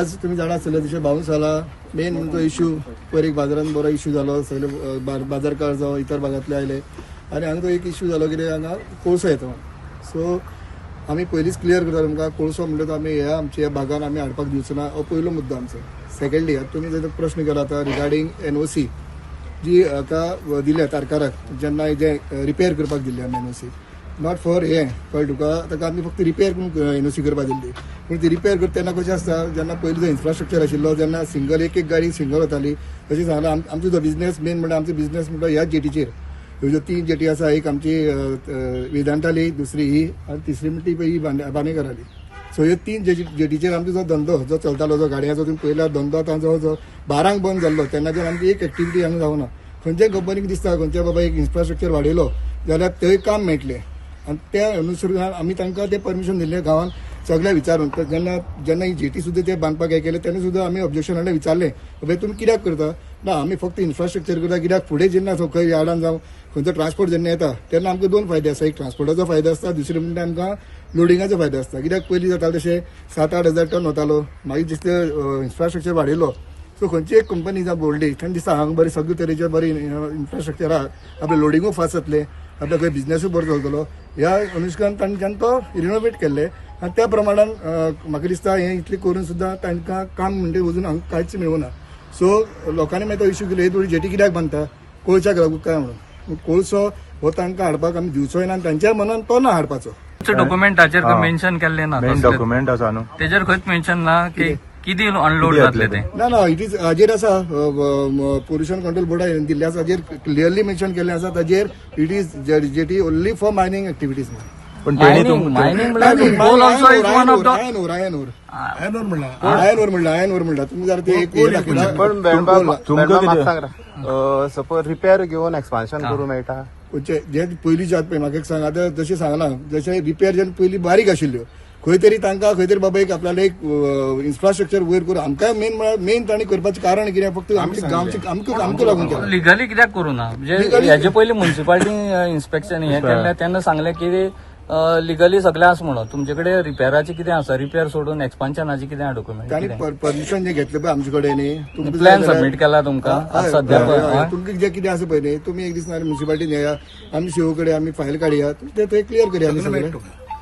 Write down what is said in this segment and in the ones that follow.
आज तुम्ही जाणा आसतले जशें बाउन्स जाला मेन म्हणजे तो इश्यू पयर एक बाजारात बरो इश्यू जालो सगळे बाजारकार जावं इतर भागातले आयले आनी हांगा तो एक इश्यू जालो कितें हांगा कोळसो येता सो आमी पयलींच क्लियर करता तुमकां कोळसो म्हणटा तो आमी आमच्या भागान आमी हाडपाक दिवचो ना हो पयलो मुद्दो आमचो. सेकंडली तुमी जर प्रश्न केला आता रिगार्डींग NOC जी हाका दिल्या तारकाराक जेन्ना जे रिपेर करपाक दिल्ली आमी NOC नॉट फॉर हे कळ्ळें तुका ताका आमी फक्त रिपेर करून NOC करपाक दिल्ली पूण ती रिपेर करता तेन्ना कशें आसता जेन्ना पयलीं जो इन्फ्रास्ट्रक्चर आशिल्लो जेन्ना सिंगल एक गाडी सिंगल वताली तशें सांगला आमचो जो बिझनेस मेन म्हणटा आमचो बिझनेस म्हणटा ह्याच जेटीचेर ह्यो ज्यो 3 जेटी आसा एक आमची वेदांताली दुसरी ही आनी तिसरी म्हणटी ही बाणेकराली सो ह्यो 3 जेटीचेर आमचो जो धंदो जो चलतालो जो गाडयांचो तुम्ही पयला धंदो तांचो जो 12 बंद जाल्लो तेन्नाच्यान आमची एक एक्टिविटी हांगा जावना खंयच्याय कंपनीक दिसता खंयच्या बाबा एक इन्फ्रास्ट्रक्चर वाडयलो जाल्यार थंय काम मेळटलें आनी त्या अनुसरून आमी तांकां तें परमिशन दिल्लें गांवांत सगळ्या विचारून जेन्ना ही जेटी सुद्दां ते बांदपाक हें केलें तेन्ना सुद्दां आमी ऑब्जेक्शन हाडलें विचारलें बाबा तुमी कित्याक करता ना आमी फक्त इन्फ्रास्ट्रक्चर करता कित्याक फुडें जेन्ना खंय यार्डान जावं खंयचो ट्रान्सपोर्ट जेन्ना येता तेन्ना आमकां 2 फायदे आसा एक ट्रान्सपोर्टाचो फायदो आसता दुसरे म्हणजे आमकां लोडिंगाचो फायदो आसता कित्याक पयलीं जातालें तशें 7-8 हजार टन वतालो मागीर जितले इन्फ्रास्ट्रक्चर वाडयलो सो खंयची एक कंपनी जावं बोल्डी तेन्ना दिसता हांगा बरें सगळे तरेचें बरें इन्फ्रास्ट्रक्चर आहा आपलें लोडिंगूय फास्ट जातलें आपल्या खंय बिझनेसूय बरो चलतलो ह्या अनुशकान तांच्यान तो रिनोवेट केल्ले आनी त्या प्रमाणान म्हाका दिसता हें इतलें करून सुद्दां तांकां काम म्हणजे अजून हांगा कांयच मेळूना सो लोकांनी मागीर तो इश्यू केलो हे थोडी जेटी कित्याक बांदता कोळशाक लागून काय म्हणून कोळसो हो तांकां हाडपाक आमी दिवचोय ना तांच्या मनान तो ना हाडपाचो डॉक्युमेंटाचेर मेन्शन केल्लें ना डॉक्युमेंट आसा न्हू तेजेर खंयच मेन्शन ना की कितें अनलोड जातले ते ना इट इज हाजेर आसा पोल्युशन कंट्रोल बोर्डान दिल्ले आसा हाजेर क्लियरली मेन्शन केल्लें आसा ताजेर it is jetty only for mining activities पण तेणी आयनोर म्हणला तुम्ही जरा ते सपोज रिपेअर घेऊन एक्सपान्शन करूं मेळटा जे पयलीं जात पळय म्हाका एक सांग आतां जशें सांगला जशें रिपेअर जेन्ना पयलीं बारीक आशिल्ल्यो खंय तरी तांकां खंय तरी बाबा एक आपल्याला एक इन्फ्रास्ट्रक्चर वयर करून आमकां मेन तांणी करपाचें कारण कितें फक्त आमच्या गांवचे आमकां लागून केलां लिगली कित्याक करूं ना म्हणजे हेजे पयलीं म्युन्सिपालिटी इन्स्पेक्शन हें केल्लें तेन्ना सांगलें की लिगली सगळें आसा म्हणून तुमचे कडेन रिपेअराचें कितें आसा रिपेअर सोडून एक्सपान्शनाचें कितें आसा डॉक्युमेंट तांणी परमिशन जें घेतलें पळय आमचे कडेन न्ही प्लॅन सबमीट केला तुमकां सद्या तुमकां जें कितें आसा पळय न्ही तुमी एक दीस म्युन्सिपालिटीन येया आमी सीओ कडेन आमी फायल काडया ते थंय क्लियर करया आमी सगळें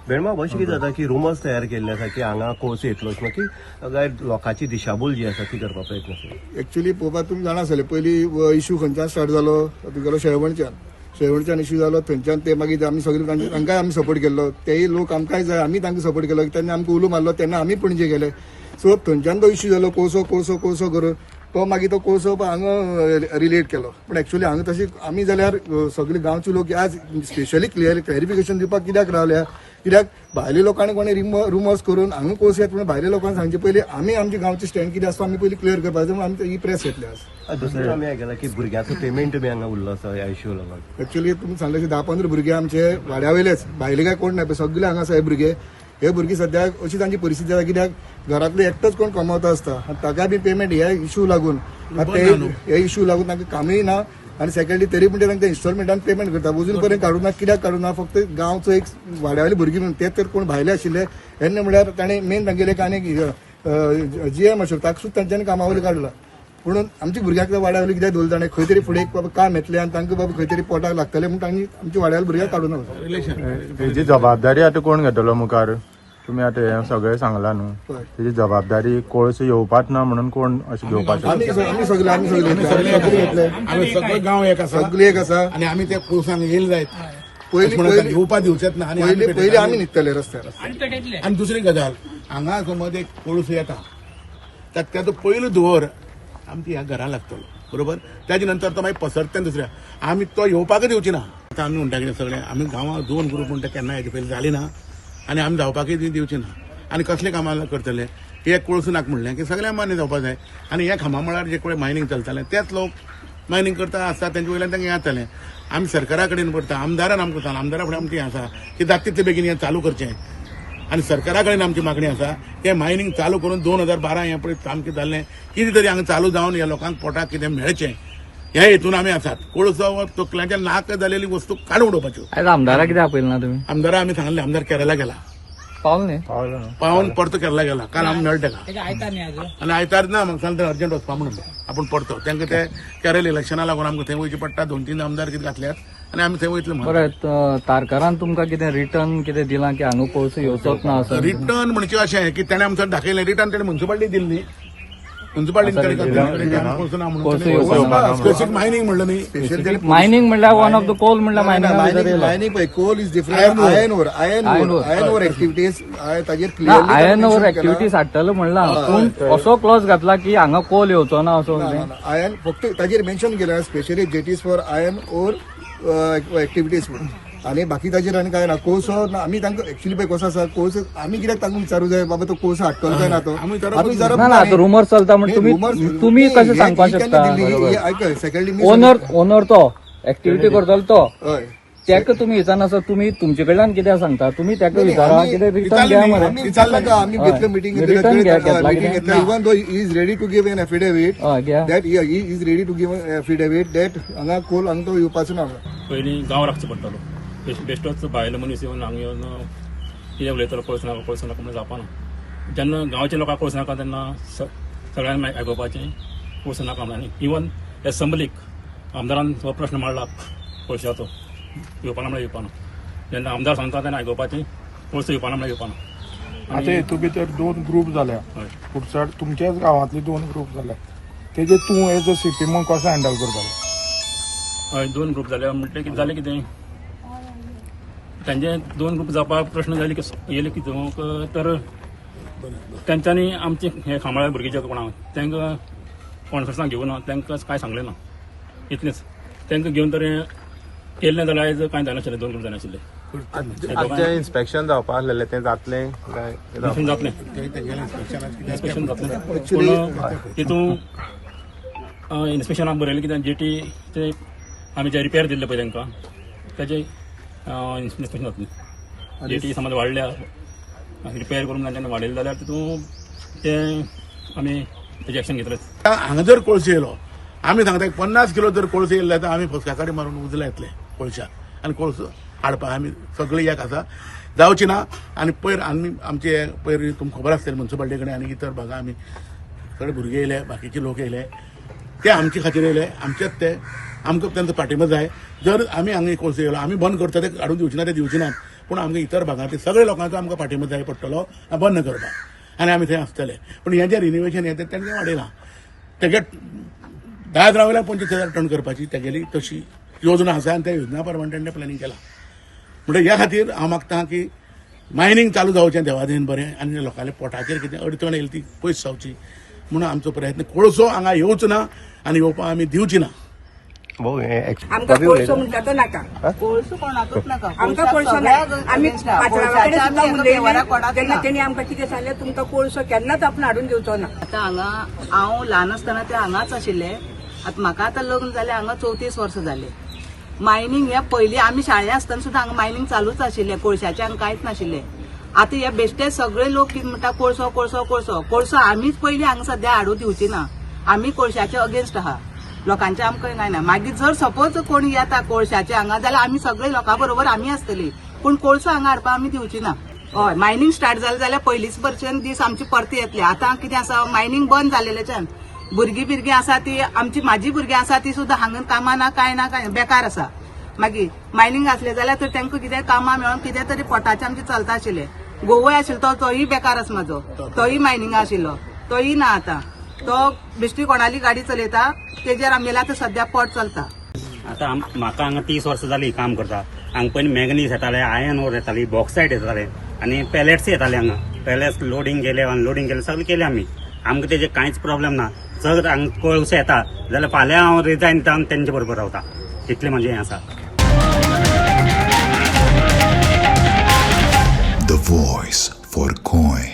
बेळमा अशें कितें जाता की रुमर्स तयार केल्ले आसा की हांगा कोळसो येतलोच मागीर लोकांची दिशाभूल जी आसा ती करपाक प्रयत्न केला एक्चुअली पळोवपाक तुमी जाणा आसतलें पयलीं इश्यू खंयच्यान स्टार्ट जालो तुगेलो शेळवणच्यान इश्यू जालो थंयच्यान ते मागीर आमी सगळे तांकांय आमी सपोर्ट केल्लो तेय लोक आमकांय जाय आमी तांकां सपोर्ट केलो तेन्ना आमकां उलो मारलो तेन्ना आमी पणजे गेले सो थंयच्यान तो इश्यू जालो कोळसो करून तो मागीर तो कोळसो हांगा रिलेट केलो पण एक्चुअली हांगा तशी आमी जाल्यार सगळे गांवचे लोक आज स्पेशली क्लॅरिफिकेशन दिवपाक कित्याक रावल्या कित्याक भायल्या लोकांनी कोणी रुमर्स करून हांगा कोळसो येता म्हणून भायल्या लोकांक सांगचे पयलीं आमी आमचे गांवचे स्टँड कितें आसता आमी पयलीं क्लियर करपाचें म्हणून आमी ही प्रेस घेतली आज दुसरें आमी आयकलां की भुरग्याचो पेमेंट बी हांगा उरलो आसा ह्या इश्यू लागून एक्चुअली तुमी सांगले 10-15 भुरगे आमचे वाड्या वयलेच भायले काय कोण नाही सगळे हांगा आसा हे भुरगे सद्याक अशी तांची परिस्थिती आसा कित्याक घरांतलो एकटोच कोण कमवता आसता ताका बी पेमेंट ह्या इश्यू लागून हे इश्यू लागून तांकां कामूय ना आनी सेकंडली तरी पण तांकां इन्स्टॉलमेंटान पेमेंट करता अजून पर्यंत काडूना कित्याक काडूना फक्त गांवचो एक वाड्यावयले भुरगीं म्हणून ते तर कोण भायले आशिल्ले तेन्ना म्हळ्यार ताणें मेन तांगेले आनीक GM आशिल्लो ताका सुद्दां तांच्यांनी कामावयले काडला म्हणून आमच्या भुरग्यांक वाड्यावयले कित्याक दवरले ताणें खंय तरी फुडें बाबा काम येतलें आनी तांकां बाबा खंय तरी पोटाक लागतलें म्हणून तांणी आमच्या वाड्यावयले भुरग्यांक काडूना तेजी जबाबदारी आतां कोण घेतलो मुखार तुम्ही आता हे सगळें सांगला न्हू तेजी जबाबदारी कोळसो येवपाच ना म्हणून कोण अशें घेवपाचें आमी सगळे गांव एक आसा आणि आम्ही त्या कोळसांक येयले जायत पयलीं येवपाक दिवचेच ना आणि पयलीं आमी न्हिदतले रस्त्यार आणि दुसरी गजाल हांगा समज एक कोळसो येता त्याचो पयलो धुंवर आमच्या ह्या घरा लागतलो बरोबर त्याच्या नंतर तो मागीर पसरता दुसऱ्या आमी तो येवपाकच दिवची ना आतां आमी म्हणटा कितें सगळें आमी गांवांत 2 ग्रूप म्हणटा केन्ना हेजे पयलीं जाली ना आनी आमी जावपाकय दिवचे ना आनी कसले कामां करतले एक कोळसो नाका म्हणलें की सगळ्यांक मान्य जावपाक जाय आनी ह्या खांबा मळार जे कोण मायनींग चलतालें तेच लोक मायनींग करता आसता तेंचे वयल्यान तांकां हें जातालें आमी सरकारा कडेन करता आमदारान आमकां सांगला आमदारा फुडें आमचें हें आसा की जाता तितले बेगीन हें चालू करचें आनी सरकारा कडेन आमची मागणी आसा की मायनींग चालू करून 2012 हें पळय सामकें जाल्लें कितें तरी हांगा चालू जावन ह्या लोकांक पोटाक कितें मेळचें ह्या हेतून आमी आसात कोळसो तकल्याच्या नाक जालेली वस्तू काडून उडोवपाच्यो आयज आमदारा कित्याक आपयले ना तुमी आमदारा आमी सांगलें आमदार केरला गेला पावलं न्ही पावलं न्हू पावन परतो केरला गेला काल आमी मेळटा का आनी आयतार ना म्हाका सांगता अर्जंट वचपा म्हणून आपूण परतो तांकां ते केरळ इलेक्शना लागून आमकां थंय वयचें पडटा 2-3 आमदार कितें घातल्यात आनी आमी थंय वयतले म्हणून बरें तारकारान तुमकां कितें रिटर्न कितें दिलां की हांगा कोळसो येवचोच ना असं रिटर्न म्हणजे अशें की ताणें आमकां दाखयलें रिटर्न ताणें म्युन्सिपालिटी दिल्ली स्पेसिफिक मायनिंग म्हणलं न्ही मायनिंग म्हणल्यार वन ऑफ द कोल म्हणल्यार मायनिंग मायनिंग पळय coal is different iron or activities ताजेर आयन ओवर एक्टिविटीज हाडटलो म्हणला पूण असो क्लॉज घातला की हांगा कोल येवचो ना असो आयन फक्त ताजेर मेन्शन केला स्पेशली जेटीज फॉर आयन ओर एक्टिविटीज म्हणून आणि बाकी ताजेर आनी काय ना कोळसो आमी तांकां एक्चुअली पळय कसो आसा कोळसो आमी कित्याक तांकां विचारूं जाय बाबा तो कोळसो हाडटलो काय ना तो आमी विचारप ना ना रुमर चलता म्हणून तुम्ही कशें सांगपाक शकता सेकंडली ओनर तो एक्टिविटी करतलो तो हय तेका तुम्ही विचारनासता तुम्ही तुमचे कडल्यान कितें सांगता तुम्ही तेका विचारा कितें रिटर्न घ्या मरे आमी घेतलं meeting even though is ready to give an affidavit घ्या that he is ready to give affidavit that हांगा कोल हांगा तो येवपाचो ना पयलीं गांव राखचो पडटालो बेश्टोच भायलो मनीस येवन हांगा येवन कितें उलयतलो पळस नाका म्हणून जावपा ना जेन्ना गांवच्या लोकांक पळस नाका तेन्ना सगळ्यांनी आयकुपाचें पळस नाका म्हणून इवन एसेंब्लीक आमदारान हो प्रश्न मांडला पळशाचो येवपाना म्हळ्यार येवपाना जेन्ना आमदार सांगता तेन्ना आयकुपाचें पळस येवपाना म्हळ्यार येवपाना आता हेतू भितर 2 ग्रुप जाल्या हय फुडसाट तुमच्याच गांवांतले 2 ग्रुप जाल्या तेजे तूं एज अ सिटी म्हणून कसो हँडल करतालो हय 2 ग्रुप जाले म्हटलें की जालें कितें तांचे 2 ग्रुप जावपाक प्रश्न जाले येयले कितें तर तेंच्यांनी आमचे हे खांबाळे भुरगे जे कोणा तांकां कॉन्फरन्साक घेवन तांकां कांय सांगलें ना इतलेंच तांकां घेवन तर केल्लें जाल्यार आयज कांय जायनाशिल्लें 2 ग्रुप जायनाशिल्ले आमचें इन्स्पेक्शन जावपा आसलेलें तें जातलें काय इन्स्पेक्शन जातलें इन्स्पेक्शन जातलें पूण तितून इन्स्पेक्शनाक बरयलें कितें जेटी ते आमी जे रिपेर दिल्ले पळय तांकां तेजें इन्स्पेक्शन जातलें जेटी समज वाडल्या रिपेर करून तांच्यानी वाडयलें जाल्यार तितून ते आमी तेजें एक्शन घेतलें हांगा जर कोळसो येयलो आमी सांगता 50 किलो जर कोळसो येयलो जाल्यार आमी फसकाकडे मारून उजला येतले कोळशा आनी कोळसो हाडपाक आमी सगळे एक आसा जावची ना आनी पयर आमी आमचे पयर तुमकां खबर आसतलें म्युन्सिपालिटी कडेन आनी इतर भागां आमी सगळे भुरगे येयले बाकीचे लोक येयले ते आमचे खातीर येयले आमचेच ते आमकां तेंचो पाठिंबो जाय जर आमी हांगा कोळसो येयलो आमी बंद करता ते हाडून दिवचे ना ते दिवचे नात पूण आमकां इतर भागांतले सगळे लोकांचो आमकां पाठिंबो जाय पडटलो बंद करपाक आनी आमी थंय आसतले पूण हें जें रिनोवेशन येता तें वाडयलां तेगे 10,000 वयल्यार 25,000 टन करपाची तेगेली तशी योजना आसा आनी त्या योजना प्रमाणे तेणें प्लॅनिंग केलां म्हणजे ह्या खातीर हांव मागतां की मायनिंग चालू जावचें देवादेन बरें आनी लोकांच्या पोटाचेर कितें अडचण येयली ती पयस जावची म्हणून आमचो प्रयत्न कोळसो हांगा येवचो ना आनी येवपाक आमी दिवची ना आमकां कोळसो म्हणटा तो नाका कोळसो कोणाकूच नाका आमकां कोळसो ना आमी पाचवा कडेन सुद्दां उलयलें तेन्ना तेणी आमकां कितें सांगलें तुमकां कोळसो केन्नाच आपण हाडून दिवचो ना आतां हांगा हांव ल्हान आसतना ते हांगाच आशिल्ले आतां म्हाका आतां लग्न जालें हांगा 34 वर्सां जाले मायनिंग हे पयलीं आमी शाळेंत आसतना सुद्दां हांगा मायनिंग चालूच आशिल्लें कोळशाचें हांगा कांयच नाशिल्लें आतां हे बेश्टे सगळे लोक कितें म्हणटा कोळसो कोळसो कोळसो कोळसो आमीच पयलीं हांगा सद्या हाडूं दिवची ना आमी कोळशाचे अगेन्स्ट आहा लोकांचे आमकां काय ना मागीर जर सपोज कोण येता कोळशाचे हांगा जाल्यार आमी सगळे लोकां बरोबर आमी आसतली पूण कोळसो हांगा हाडपाक आमी दिवची ना हय मायनिंग स्टार्ट जालें जाल्यार पयलींच भरच्यान दीस आमची परती येतले आतां कितें आसा मायनिंग बंद जालेल्याच्यान भुरगीं आसा ती आमची म्हाजी भुरगीं आसा ती सुद्दां हांगा कामां ना काय बेकार आसा मागीर मायनिंग आसलें जाल्यार तर तांकां कितें कामां मेळोन कितें तरी पोटाचें आमचें चलता आशिल्लें गोवय आशिल्लो तोय बेकार आसा म्हाजो तोय मायनिंग आशिल्लो तोय ना आतां तो बेश्टी कोणाली गाडी चलयता तेजेर आमगेलें आतां सद्या पोट चलता आतां म्हाका हांगा 30 वर्सां जालीं काम करता हांगा पयलीं मॅगनीज येताले आयर्न ओर येताली बॉक्सायट येताले आनी पॅलेट्स येताले हांगा पॅलेट्स लोडिंग केले अनलोडिंग केलें सगळें केलें आमी आमकां तेजें कांयच प्रॉब्लेम ना जर हांगा कोळसो येता जाल्यार फाल्यां हांव रिजायन दिता आनी तेंचे बरोबर रावता इतलें म्हजें हें आसा The voice for coin.